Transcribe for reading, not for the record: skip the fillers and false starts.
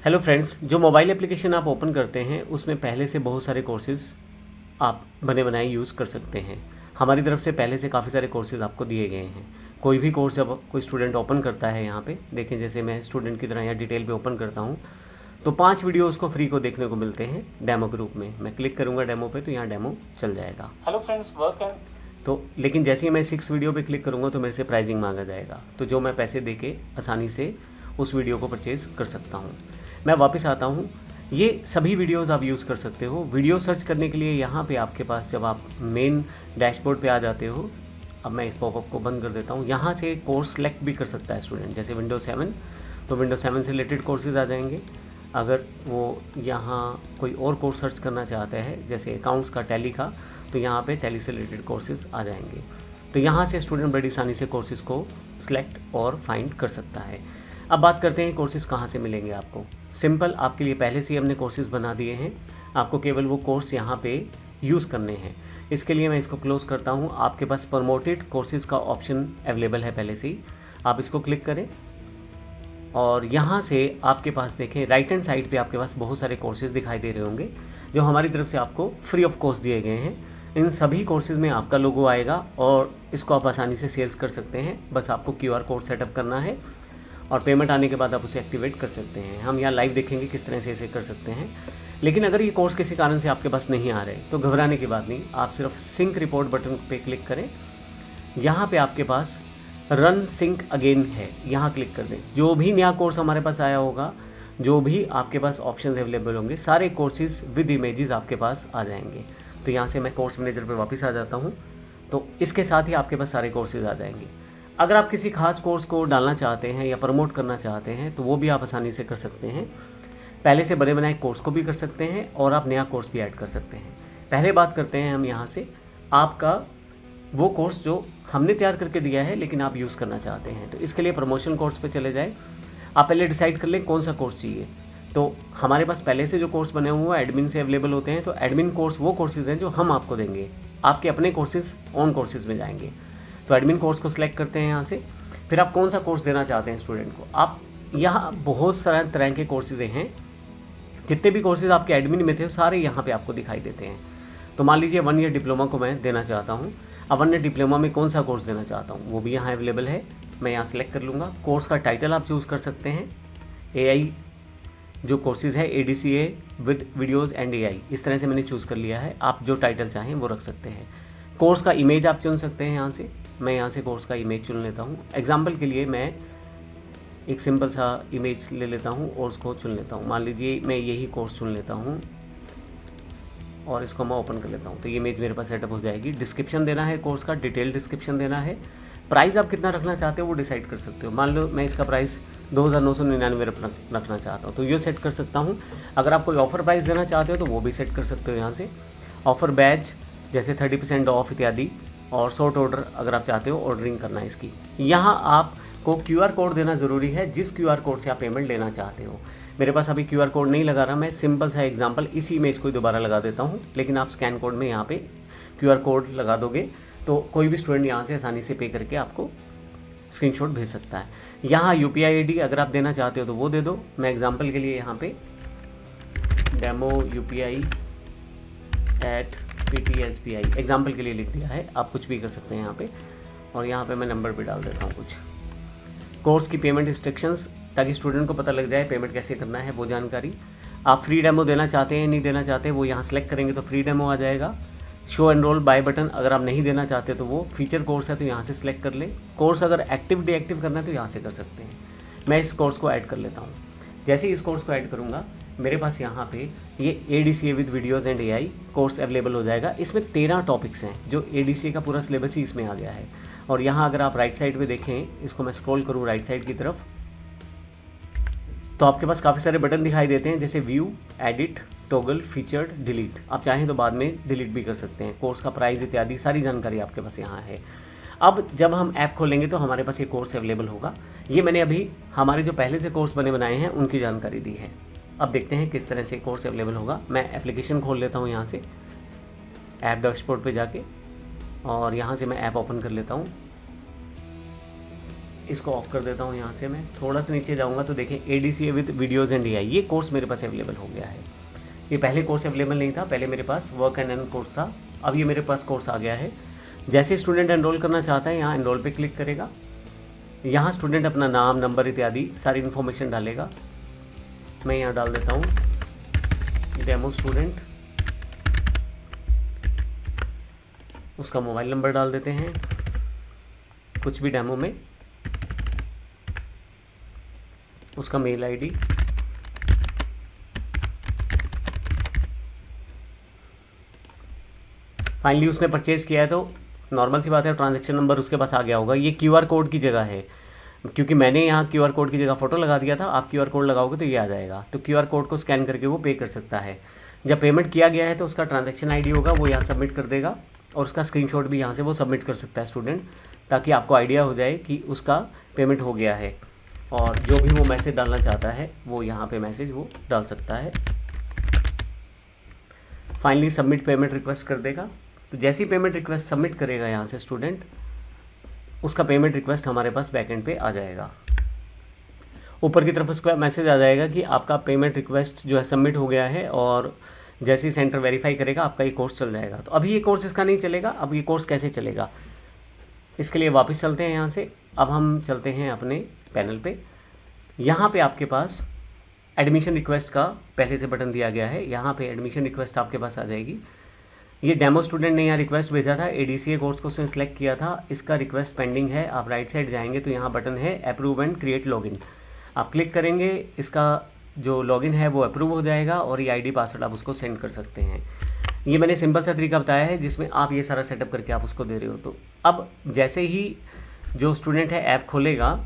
Hello friends, जो mobile application आप open करते हैं उसमें पहले से बहुत सारे कोर्सेज़ आप बने बनाए यूज़ कर सकते हैं। हमारी तरफ से पहले से काफ़ी सारे कोर्सेज़ आपको दिए गए हैं। कोई भी कोर्स जब कोई स्टूडेंट ओपन करता है, यहाँ पे देखें, जैसे मैं स्टूडेंट की तरह यहाँ डिटेल पे ओपन करता हूँ तो 5 वीडियो उसको फ्री को देखने को मिलते हैं डेमो के रूप में। मैं क्लिक करूँगा डेमो पे तो यहाँ डेमो चल जाएगा। हेलो फ्रेंड्स, वर्क एंड तो लेकिन जैसे ही मैं 6 वीडियो पे क्लिक करूँगा तो मेरे से प्राइसिंग मांगा जाएगा, तो जो मैं पैसे दे के आसानी से उस वीडियो को परचेज़ कर सकता हूँ। मैं वापस आता हूँ। ये सभी वीडियोस आप यूज़ कर सकते हो। वीडियो सर्च करने के लिए यहाँ पे आपके पास, जब आप मेन डैशबोर्ड पे आ जाते हो, अब मैं इस पॉपअप को बंद कर देता हूँ। यहाँ से कोर्स सेलेक्ट भी कर सकता है स्टूडेंट, जैसे विंडोज़ 7 तो विंडोज़ 7 से रिलेटेड कोर्सेज आ जाएंगे। अगर वो यहाँ कोई और कोर्स सर्च करना चाहते हैं, जैसे अकाउंट्स का, टैली का, तो यहाँ पे टैली से रिलेटेड कोर्सेज आ जाएंगे। तो यहाँ से स्टूडेंट बड़ी आसानी से कोर्सेज को सिलेक्ट और फाइंड कर सकता है। अब बात करते हैं कोर्सेज़ कहाँ से मिलेंगे आपको। सिंपल, आपके लिए पहले से ही हमने कोर्सेज़ बना दिए हैं, आपको केवल वो कोर्स यहाँ पे यूज़ करने हैं। इसके लिए मैं इसको क्लोज़ करता हूँ। आपके पास प्रमोटेड कोर्सेज़ का ऑप्शन अवेलेबल है पहले से ही, आप इसको क्लिक करें और यहाँ से आपके पास देखें राइट हैंड साइड पे आपके पास बहुत सारे कोर्सेज़ दिखाई दे रहे होंगे जो हमारी तरफ से आपको फ्री ऑफ कॉस्ट दिए गए हैं। इन सभी कोर्सेज़ में आपका लोगो आएगा और इसको आप आसानी से सेल्स कर सकते हैं। बस आपको QR कोड सेटअप करना है और पेमेंट आने के बाद आप उसे एक्टिवेट कर सकते हैं। हम यहाँ लाइव देखेंगे किस तरह से इसे कर सकते हैं। लेकिन अगर ये कोर्स किसी कारण से आपके पास नहीं आ रहे तो घबराने की बात नहीं, आप सिर्फ सिंक रिपोर्ट बटन पे क्लिक करें। यहाँ पे आपके पास रन सिंक अगेन है, यहाँ क्लिक कर दें। जो भी नया कोर्स हमारे पास आया होगा, जो भी आपके पास ऑप्शंस अवेलेबल होंगे, सारे कोर्सेज विद इमेजेस आपके पास आ जाएंगे। तो यहाँ से मैं कोर्स मैनेजर पे वापस आ जाता हूँ, तो इसके साथ ही आपके पास सारे कोर्सेज आ जाएंगे। अगर आप किसी खास कोर्स को डालना चाहते हैं या प्रमोट करना चाहते हैं तो वो भी आप आसानी से कर सकते हैं। पहले से बने बनाए कोर्स को भी कर सकते हैं और आप नया कोर्स भी ऐड कर सकते हैं। पहले बात करते हैं हम यहाँ से आपका वो कोर्स जो हमने तैयार करके दिया है लेकिन आप यूज़ करना चाहते हैं। तो इसके लिए प्रमोशन कोर्स पे चले जाए। आप पहले डिसाइड कर लें कौन सा कोर्स चाहिए। तो हमारे पास पहले से जो कोर्स बने हुए हैं एडमिन से अवेलेबल होते हैं। तो एडमिन कोर्स वो कोर्सेज़ हैं जो हम आपको देंगे, आपके अपने कोर्सेज़ ऑन कोर्सेज़ में जाएंगे। तो एडमिन कोर्स को सिलेक्ट करते हैं यहाँ से। फिर आप कौन सा कोर्स देना चाहते हैं स्टूडेंट को। आप यहाँ बहुत सारे तरह के कोर्सेज हैं, जितने भी कोर्सेज आपके एडमिन में थे सारे यहाँ पे आपको दिखाई देते हैं। तो मान लीजिए 1 ईयर डिप्लोमा को मैं देना चाहता हूँ। अब 1 ईयर डिप्लोमा में कौन सा कोर्स देना चाहता हूँ वो भी यहाँ अवेलेबल है। मैं यहाँ सेलेक्ट कर लूँगा। कोर्स का टाइटल आप चूज़ कर सकते हैं। AI जो कोर्सेज़ है ADCA with videos and AI, इस तरह से मैंने चूज़ कर लिया है। आप जो टाइटल चाहें वो रख सकते हैं। कोर्स का इमेज आप चुन सकते हैं यहाँ से। मैं यहाँ से कोर्स का इमेज चुन लेता हूँ। एग्जाम्पल के लिए मैं एक सिंपल सा इमेज ले लेता हूँ और उसको चुन लेता हूँ। मान लीजिए मैं यही कोर्स चुन लेता हूँ और इसको मैं ओपन कर लेता हूँ, तो ये इमेज मेरे पास सेटअप हो जाएगी। डिस्क्रिप्शन देना है कोर्स का, डिटेल डिस्क्रिप्शन देना है। प्राइस आप कितना रखना चाहते हो वो डिसाइड कर सकते हो। मान लो मैं इसका प्राइस 2999 रखना चाहता हूँ तो ये सेट कर सकता हूँ। अगर आप कोई ऑफ़र प्राइस देना चाहते हो तो वो भी सेट कर सकते हो यहाँ से। ऑफ़र बैच जैसे 30% ऑफ इत्यादि, और शॉर्ट ऑर्डर अगर आप चाहते हो ऑर्डरिंग करना है इसकी। यहाँ आपको QR कोड देना ज़रूरी है, जिस QR कोड से आप पेमेंट लेना चाहते हो। मेरे पास अभी QR कोड नहीं लगा रहा, मैं सिंपल सा एग्जांपल इसी इमेज को दोबारा लगा देता हूँ। लेकिन आप स्कैन कोड में यहाँ पे QR कोड लगा दोगे तो कोई भी स्टूडेंट यहाँ से आसानी से पे करके आपको स्क्रीनशॉट भेज सकता है। यहाँ UPI ID अगर आप देना चाहते हो तो वो दे दो। मैं एग्जाम्पल के लिए यहाँ पे डेमो UPI @PTSBI एग्जाम्पल के लिए लिख दिया है। आप कुछ भी कर सकते हैं यहाँ पे, और यहाँ पे मैं नंबर भी डाल देता हूँ कुछ। कोर्स की पेमेंट इंस्ट्रक्शंस, ताकि स्टूडेंट को पता लग जाए पेमेंट कैसे करना है वो जानकारी। आप फ्री डेमो देना चाहते हैं नहीं देना चाहते, वो यहाँ सेलेक्ट करेंगे तो फ्री डेमो आ जाएगा। शो एनरोल बाय बटन अगर आप नहीं देना चाहते तो वो फीचर कोर्स है तो यहाँ से सिलेक्ट कर लें। कोर्स अगर एक्टिव डीएक्टिव करना है तो यहाँ से कर सकते हैं। मैं इस कोर्स को ऐड कर लेता हूँ। जैसे ही इस कोर्स को ऐड करूँगा मेरे पास यहाँ पे ये ADCA with videos and AI course available हो जाएगा। इसमें 13 टॉपिक्स हैं, जो ADCA का पूरा सिलेबस ही इसमें आ गया है। और यहाँ अगर आप राइट साइड पे देखें, इसको मैं स्क्रॉल करूँ राइट साइड की तरफ, तो आपके पास काफ़ी सारे बटन दिखाई देते हैं, जैसे view, edit, toggle, featured, delete. आप चाहें तो बाद में डिलीट भी कर सकते हैं। कोर्स का प्राइस इत्यादि सारी जानकारी आपके पास यहाँ है। अब जब हम ऐप खोलेंगे तो हमारे पास ये कोर्स अवेलेबल होगा। ये मैंने अभी हमारे जो पहले से कोर्स बने बनाए हैं उनकी जानकारी दी है। अब देखते हैं किस तरह से कोर्स अवेलेबल होगा। मैं एप्लीकेशन खोल लेता हूँ यहाँ से, ऐप डैशबोर्ड पे जाके, और यहाँ से मैं ऐप ओपन कर लेता हूँ। इसको ऑफ कर देता हूँ। यहाँ से मैं थोड़ा सा नीचे जाऊँगा तो देखें ADCA with videos and AI, ये कोर्स मेरे पास अवेलेबल हो गया है। ये पहले कोर्स अवेलेबल नहीं था, पहले मेरे पास वर्क एंड अर्न कोर्स था, अब ये मेरे पास कोर्स आ गया है। जैसे स्टूडेंट एनरोल करना चाहता है यहाँ एनरोल पे क्लिक करेगा। यहाँ स्टूडेंट अपना नाम, नंबर इत्यादि सारी इन्फॉर्मेशन डालेगा। मैं यहाँ डाल देता हूँ डेमो स्टूडेंट, उसका मोबाइल नंबर डाल देते हैं, कुछ भी डेमो में, उसका मेल आईडी, फाइनली उसने परचेज़ किया है तो नॉर्मल सी बात है, ट्रांजैक्शन नंबर उसके पास आ गया होगा। ये QR कोड की जगह है, क्योंकि मैंने यहाँ QR कोड की जगह फ़ोटो लगा दिया था। आप QR कोड लगाओगे तो ये आ जाएगा, तो QR कोड को स्कैन करके वो पे कर सकता है। जब पेमेंट किया गया है तो उसका ट्रांजैक्शन ID होगा, वो यहाँ सबमिट कर देगा, और उसका स्क्रीनशॉट भी यहाँ से वो सबमिट कर सकता है स्टूडेंट, ताकि आपको आइडिया हो जाए कि उसका पेमेंट हो गया है। और जो भी वो मैसेज डालना चाहता है वो यहाँ पे मैसेज वो डाल सकता है। फाइनली सबमिट पेमेंट रिक्वेस्ट कर देगा। तो जैसी पेमेंट रिक्वेस्ट सबमिट करेगा यहाँ से स्टूडेंट, उसका पेमेंट रिक्वेस्ट हमारे पास बैकएंड पे आ जाएगा। ऊपर की तरफ उसका मैसेज आ जाएगा कि आपका पेमेंट रिक्वेस्ट जो है सबमिट हो गया है, और जैसे ही सेंटर वेरीफाई करेगा आपका ये कोर्स चल जाएगा। तो अभी ये कोर्स इसका नहीं चलेगा। अब ये कोर्स कैसे चलेगा, इसके लिए वापस चलते हैं यहाँ से। अब हम चलते हैं अपने पैनल पे। यहाँ पे आपके पास एडमिशन रिक्वेस्ट का पहले से बटन दिया गया है, यहाँ पे एडमिशन रिक्वेस्ट आपके पास आ जाएगी। ये डेमो स्टूडेंट ने यहाँ रिक्वेस्ट भेजा था, ADCA कोर्स को उसने सेलेक्ट किया था, इसका रिक्वेस्ट पेंडिंग है। आप राइट साइड जाएंगे तो यहाँ बटन है अप्रूव एंड क्रिएट लॉगिन, आप क्लिक करेंगे, इसका जो लॉगिन है वो अप्रूव हो जाएगा, और ये ID पासवर्ड आप उसको सेंड कर सकते हैं। ये मैंने सिंपल सा तरीका बताया है जिसमें आप ये सारा सेटअप करके आप उसको दे रहे हो। तो अब जैसे ही जो स्टूडेंट है ऐप खोलेगा